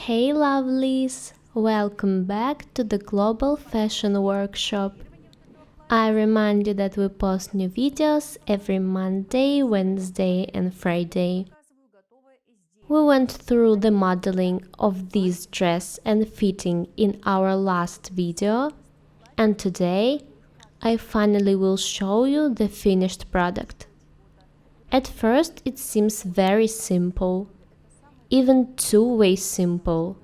Hey lovelies! Welcome back to the Global Fashion Workshop. I remind you that we post new videos every Monday, Wednesday and Friday. We went through the modeling of this dress and fitting in our last video, and today I finally will show you the finished product. At first it seems very simple, even too simple.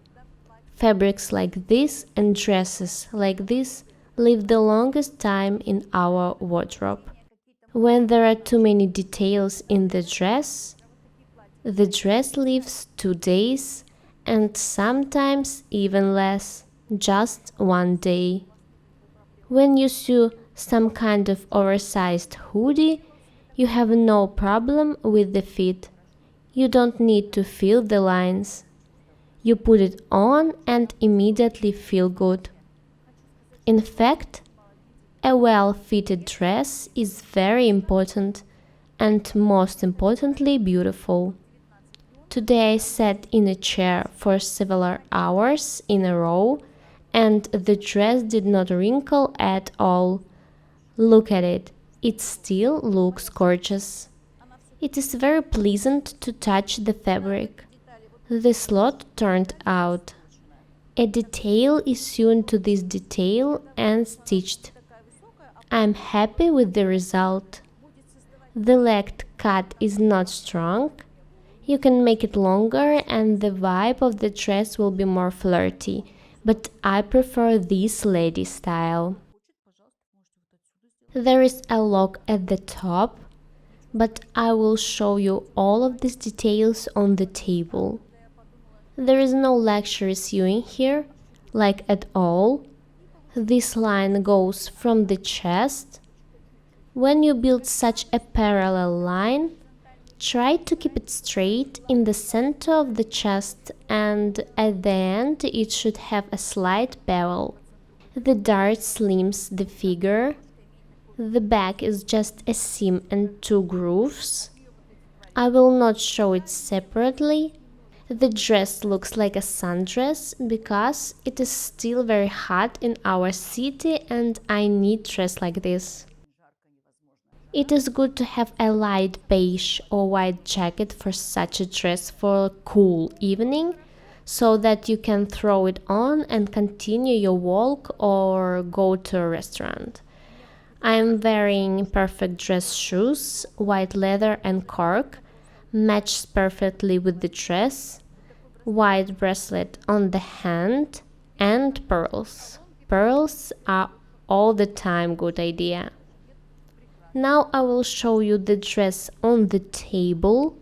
Fabrics like this and dresses like this live the longest time in our wardrobe. When there are too many details in the dress lives 2 days and sometimes even less, just 1 day. When you sew some kind of oversized hoodie, you have no problem with the fit. You don't need to feel the lines. You put it on and immediately feel good. In fact, a well-fitted dress is very important and most importantly beautiful. Today I sat in a chair for several hours in a row and the dress did not wrinkle at all. Look at it, it still looks gorgeous. It is very pleasant to touch the fabric. The slot turned out. A detail is sewn to this detail and stitched. I'm happy with the result. The leg cut is not strong. You can make it longer and the vibe of the dress will be more flirty, but I prefer this lady style. There is a lock at the top, but I will show you all of these details on the table. There is no luxury sewing here, like at all. This line goes from the chest. When you build such a parallel line, try to keep it straight in the center of the chest and at the end it should have a slight bevel. The dart slims the figure. The back is just a seam and 2 grooves. I will not show it separately. The dress looks like a sundress because it is still very hot in our city and I need dress like this. It is good to have a light beige or white jacket for such a dress for a cool evening, so that you can throw it on and continue your walk or go to a restaurant. I am wearing perfect dress shoes, white leather and cork, matches perfectly with the dress, white bracelet on the hand and pearls. Pearls are all the time good idea. Now I will show you the dress on the table.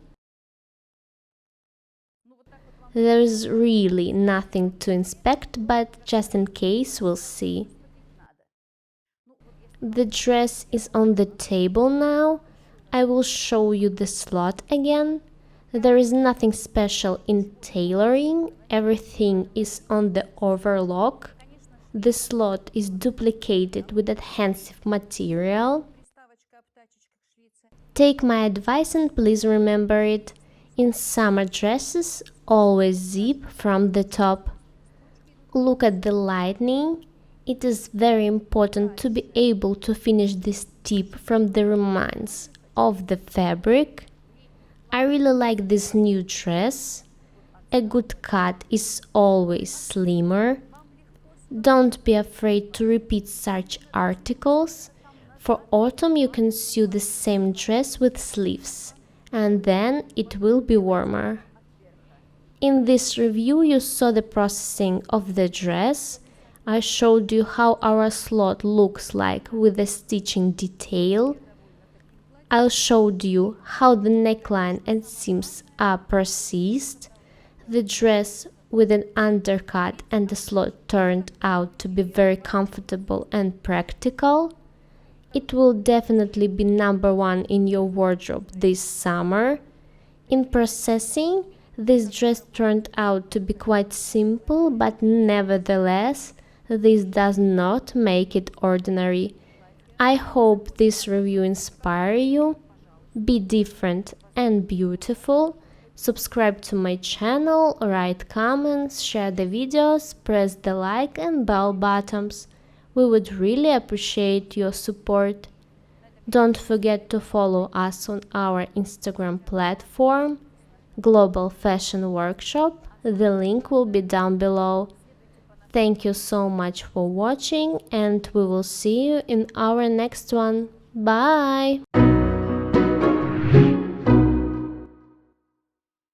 There is really nothing to inspect, but just in case we'll see. The dress is on the table now. I will show you the slot again. There is nothing special in tailoring, everything is on the overlock. The slot is duplicated with adhesive material. Take my advice and please remember it. In summer dresses, always zip from the top. Look at the lightning. It is very important to be able to finish this tip from the remains of the fabric. I really like this new dress. A good cut is always slimmer. Don't be afraid to repeat such articles. For autumn you can sew the same dress with sleeves, and then it will be warmer. In this review you saw the processing of the dress. I showed you how our slot looks like with the stitching detail. I showed you how the neckline and seams are processed. The dress with an undercut and the slot turned out to be very comfortable and practical. It will definitely be #1 in your wardrobe this summer. In processing, this dress turned out to be quite simple, but nevertheless, this does not make it ordinary. I hope this review inspires you. Be different and beautiful. Subscribe to my channel, write comments, share the videos, press the like and bell buttons. We would really appreciate your support. Don't forget to follow us on our Instagram platform, Global Fashion Workshop. The link will be down below. Thank you so much for watching, and we will see you in our next one. Bye!